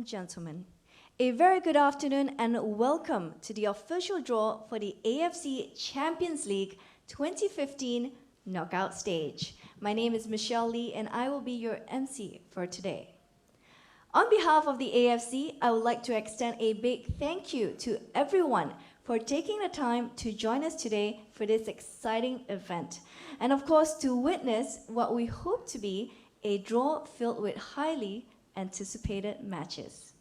gentlemen, a very good afternoon and welcome to the official draw for the AFC Champions League 2015 knockout stage. My name is Michelle Lee and I will be your MC for today. On behalf of the AFC, I would like to extend a big thank you to everyone for taking the time to join us today for this exciting event. And of course, to witness what we hope to be a draw filled with highly anticipated matches.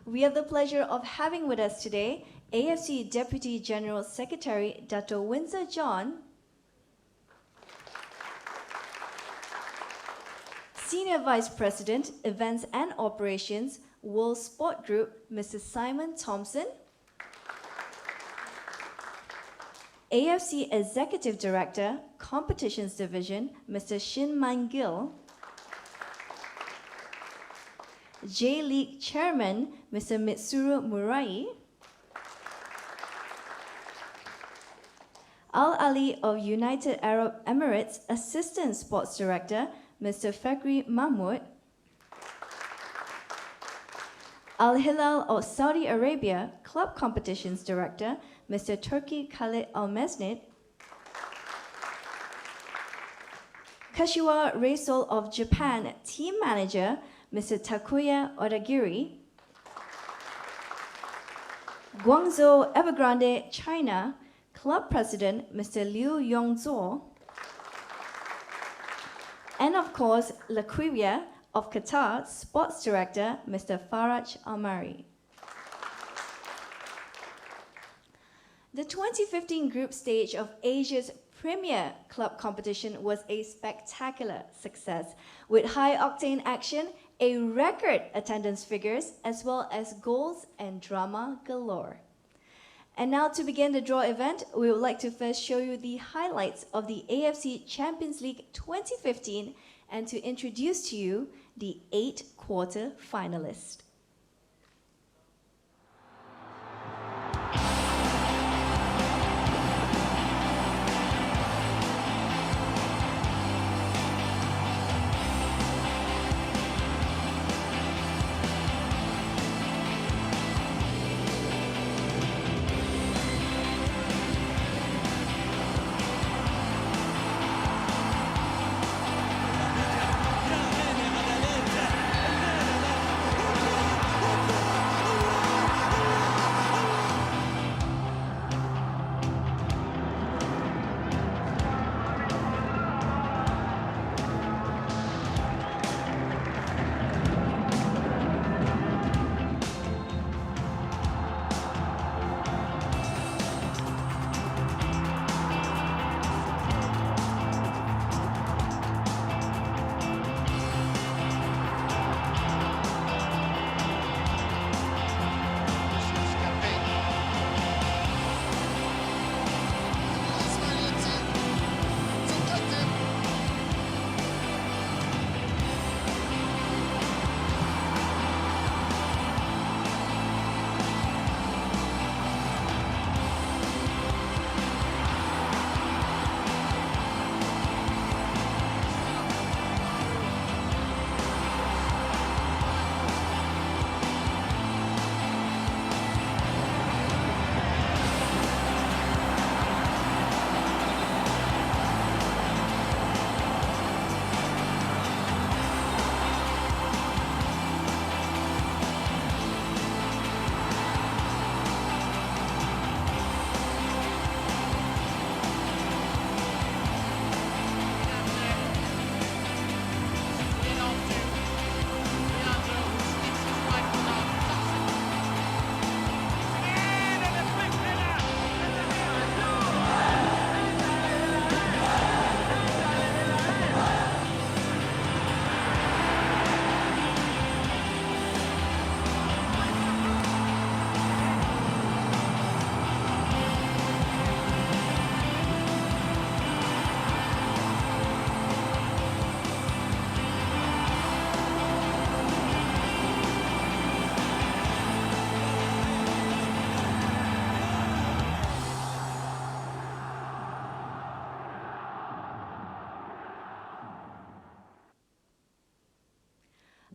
We have the pleasure of having with us today AFC Deputy General Secretary Dr. Windsor John, Senior Vice President, Events and Operations, World Sport Group, Mr. Simon Thompson, AFC Executive Director, Competitions Division, Mr. Shin Man-gil, J-League Chairman, Mr. Mitsuru Murai, Al Ali of United Arab Emirates Assistant Sports Director, Mr. Fakri Mahmoud, Al Hilal of Saudi Arabia Club Competitions Director, Mr. Turki Khalid Al-Mesnid, Kashiwa Reysol of Japan Team Manager, Mr. Takuya Odagiri, Guangzhou Evergrande China Club President, Mr. Liu Yongzhou, and of course, Laquivia of Qatar Sports Director, Mr. Faraj Almari. The 2015 group stage of Asia's premier club competition was a spectacular success, with high-octane action, a record attendance figures, as well as goals and drama galore. And now to begin the draw event, we would like to first show you the highlights of the AFC Champions League 2015 and to introduce to you the 8 quarter finalists.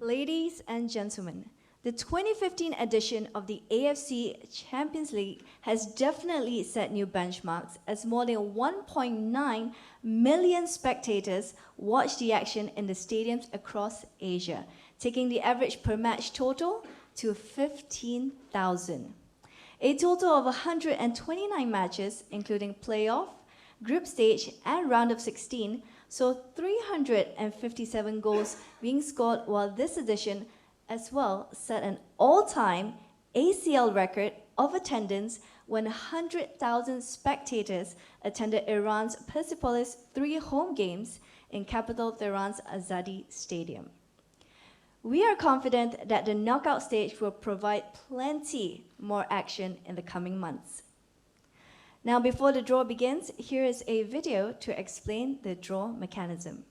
Ladies and gentlemen, The 2015 edition of the AFC Champions League has definitely set new benchmarks as more than 1.9 million spectators watched the action in the stadiums across Asia, taking the average per match total to 15,000. A total of 129 matches, including playoff, group stage, and round of 16, saw 357 goals being scored, while this edition as well set an all-time ACL record of attendance when 100,000 spectators attended Iran's Persepolis 3 home games in capital Tehran's Azadi Stadium. We are confident that the knockout stage will provide plenty more action in the coming months. Now, before the draw begins, here is a video to explain the draw mechanism.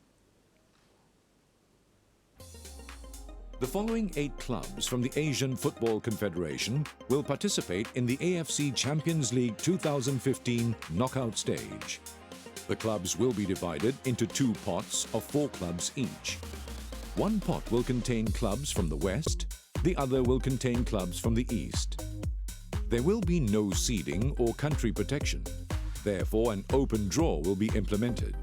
The following 8 clubs from the Asian Football Confederation will participate in the AFC Champions League 2015 knockout stage. The clubs will be divided into 2 pots of 4 clubs each. One pot will contain clubs from the West, the other will contain clubs from the East. There will be no seeding or country protection, therefore an open draw will be implemented.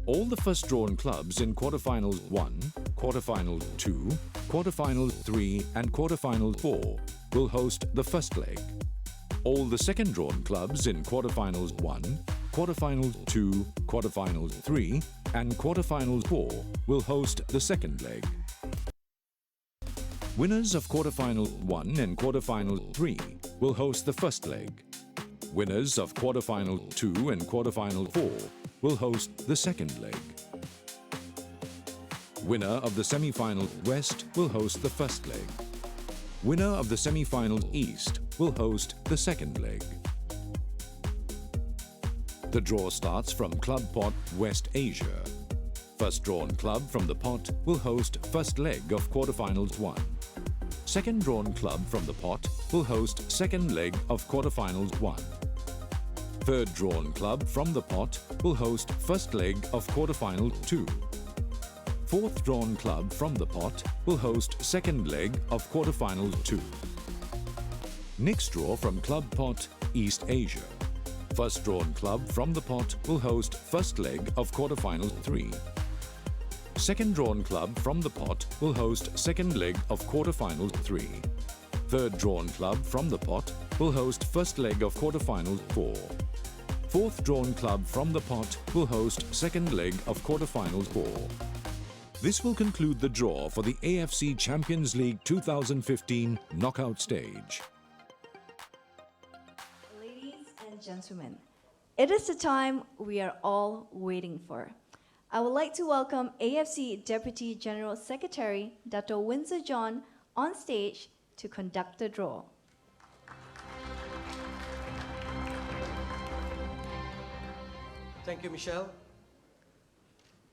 All the first drawn clubs in quarterfinals 1, quarterfinal 2, quarterfinal 3 and quarterfinal 4 will host the first leg. All the second drawn clubs in quarterfinals 1, quarterfinal 2, quarterfinal 3 and quarterfinal 4 will host the second leg. Winners of quarterfinal 1 and quarterfinal 3 will host the first leg. Winners of quarterfinal 2 and quarterfinal 4 will host the second leg. Winner of the semi-final West will host the first leg. Winner of the semi-final East will host the second leg. The draw starts from Club Pot West Asia. First drawn club from the pot will host first leg of quarterfinals 1. Second drawn club from the pot will host second leg of quarterfinals 1. Third drawn club from the pot will host first leg of quarterfinal 2. Fourth drawn club from the pot will host second leg of quarterfinal 2. Next draw from Club Pot East Asia. First drawn club from the pot will host first leg of quarterfinal 3. Second drawn club from the pot will host second leg of quarterfinal 3. Third drawn club from the pot will host first leg of quarterfinal 4. Fourth drawn club from the pot will host second leg of quarterfinal 4. This will conclude the draw for the AFC Champions League 2015 knockout stage. Ladies and gentlemen, it is the time we are all waiting for. I would like to welcome AFC Deputy General Secretary Dr. Windsor John on stage to conduct the draw. Thank you, Michelle.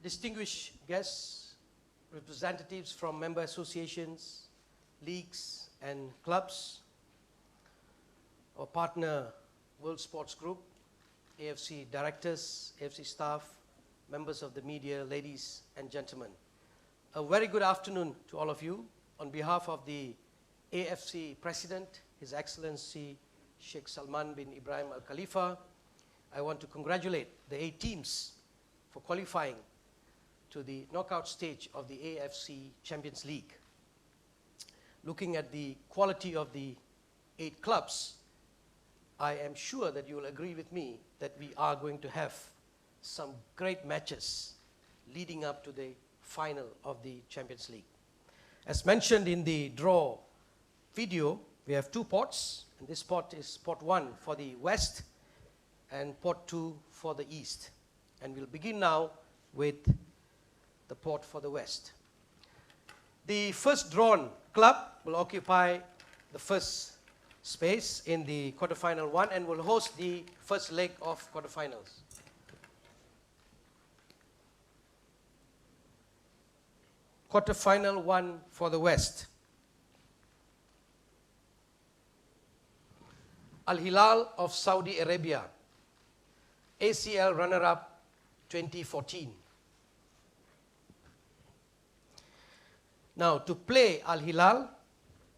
Distinguished guests, representatives from member associations, leagues and clubs, our partner World Sports Group, AFC directors, AFC staff, members of the media, ladies and gentlemen. A very good afternoon to all of you. On behalf of the AFC President, His Excellency Sheikh Salman bin Ibrahim Al Khalifa, I want to congratulate the 8 teams for qualifying to the knockout stage of the AFC Champions League. Looking at the quality of the 8 clubs, I am sure that you will agree with me that we are going to have some great matches leading up to the final of the Champions League. As mentioned in the draw video, we have 2 pots, and this pot is pot 1 for the West and pot 2 for the East. And we'll begin now with the pot for the West. The first drawn club will occupy the first space in the quarterfinal 1 and will host the first leg of quarterfinals. Quarterfinal 1 for the West. Al Hilal of Saudi Arabia, ACL runner-up 2014. Now, to play Al Hilal,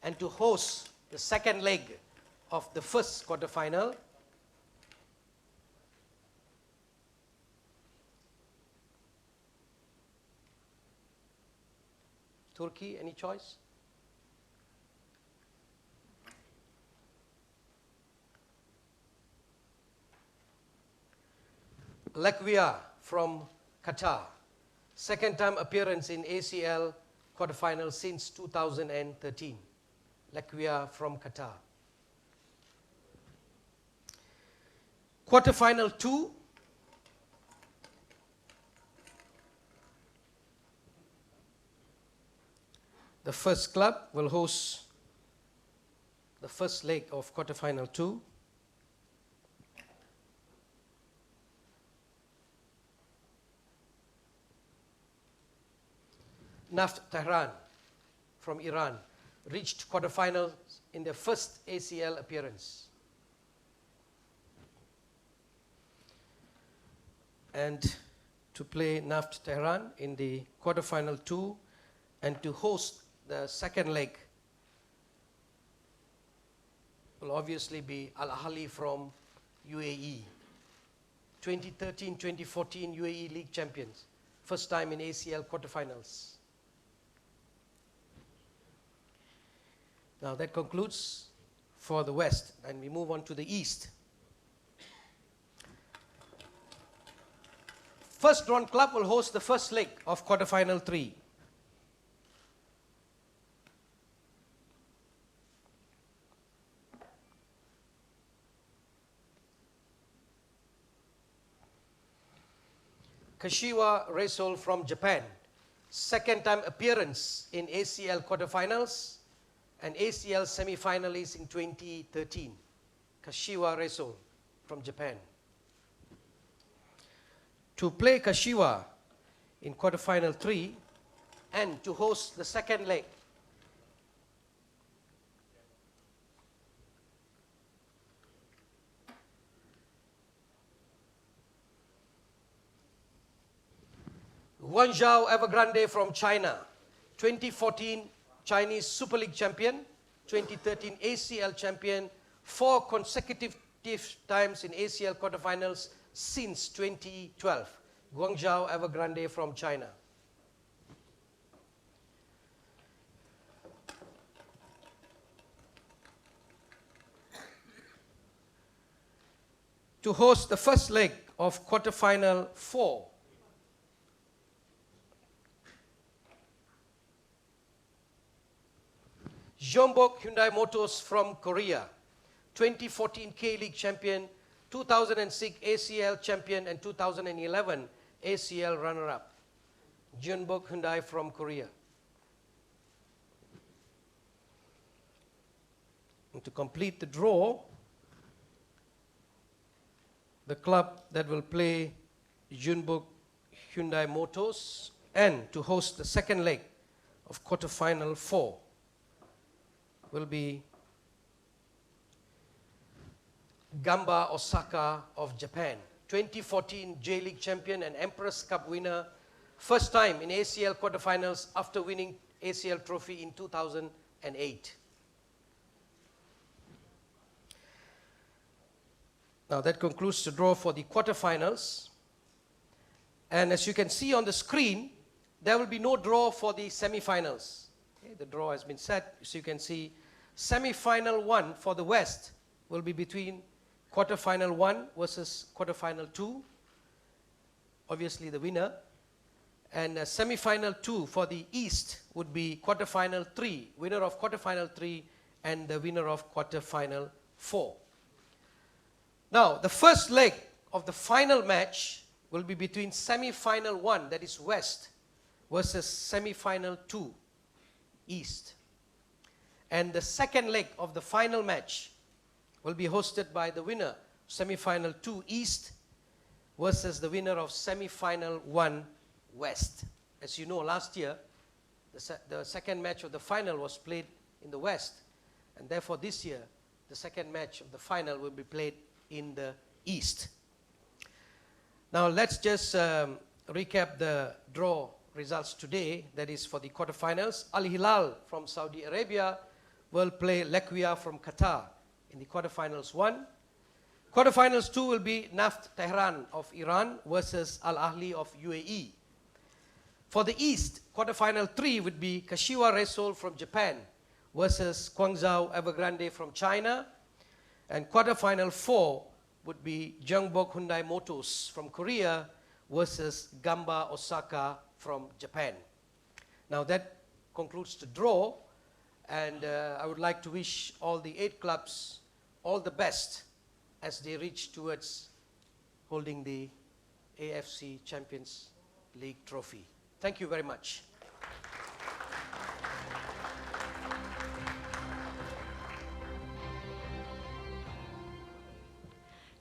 and to host the second leg of the first quarterfinal. Turkey, any choice? Latvia from Qatar. Second time appearance in ACL quarterfinals since 2013. Latvia from Qatar. Quarterfinal 2. The first club will host the first leg of quarterfinal 2. Naft Tehran from Iran reached quarterfinals in their first ACL appearance. And to play Naft Tehran in the quarterfinal 2 and to host the second leg will obviously be Al Ahly from UAE. 2013-2014 UAE League champions. First time in ACL quarterfinals. Now that concludes for the West, and we move on to the East. First drawn club will host the first leg of quarterfinal 3. Kashiwa Reysol from Japan. Second time appearance in ACL quarterfinals and ACL semi-finalist in 2013. Kashiwa Reysol from Japan. To play Kashiwa in quarterfinal 3 and to host the second leg, Guangzhou Evergrande from China. 2014 Chinese Super League champion, 2013 ACL champion, 4 consecutive times in ACL quarterfinals since 2012. Guangzhou Evergrande from China. To host the first leg of quarterfinal 4, Jeonbuk Hyundai Motors from Korea, 2014 K-League champion, 2006 ACL champion and 2011 ACL runner-up. Jeonbuk Hyundai from Korea. And to complete the draw, the club that will play Jeonbuk Hyundai Motors and to host the second leg of quarterfinal 4 will be Gamba Osaka of Japan, 2014 J-League champion and Empress Cup winner, first time in ACL quarterfinals after winning ACL trophy in 2008. Now that concludes the draw for the quarterfinals. And as you can see on the screen, there will be no draw for the semi-finals. Okay, the draw has been set, so you can see semi-final 1 for the West will be between quarterfinal 1 versus quarterfinal 2, obviously the winner. And semi-final 2 for the East would be quarterfinal 3, winner of quarterfinal 3 and the winner of quarterfinal 4. Now, the first leg of the final match will be between semi-final 1, that is West, versus semi-final 2, East. And the second leg of the final match will be hosted by the winner, semi-final 2 East versus the winner of semi-final 1 West. As you know, last year, the second match of the final was played in the West. And therefore, this year, the second match of the final will be played in the East. Now, let's just recap the draw results today. That is for the quarterfinals. Al Hilal from Saudi Arabia will play Lequia from Qatar in the quarterfinals 1. Quarterfinals 2 will be Naft Tehran of Iran versus Al Ahli of UAE. For the East, quarterfinal 3 would be Kashiwa Reysol from Japan versus Guangzhou Evergrande from China. And quarterfinal 4 would be Jeonbuk Hyundai Motors from Korea versus Gamba Osaka from Japan. Now that concludes the draw, and I would like to wish all the 8 clubs all the best as they reach towards holding the AFC Champions League trophy. Thank you very much.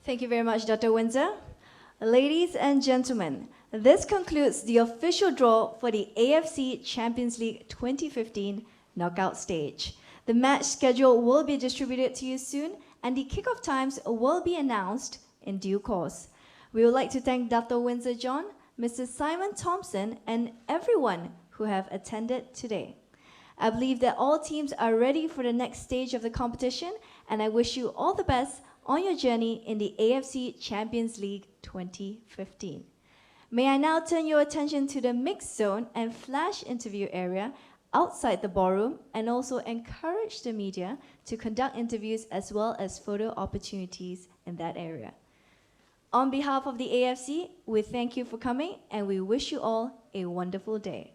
Thank you very much, Dr. Windsor. Ladies and gentlemen, this concludes the official draw for the AFC Champions League 2015 knockout stage. The match schedule will be distributed to you soon, and the kickoff times will be announced in due course. We would like to thank Dr. Windsor John, Mr. Simon Thompson, and everyone who have attended today. I believe that all teams are ready for the next stage of the competition, and I wish you all the best on your journey in the AFC Champions League 2015. May I now turn your attention to the mixed zone and flash interview area outside the ballroom, and also encourage the media to conduct interviews as well as photo opportunities in that area. On behalf of the AFC, we thank you for coming, and we wish you all a wonderful day.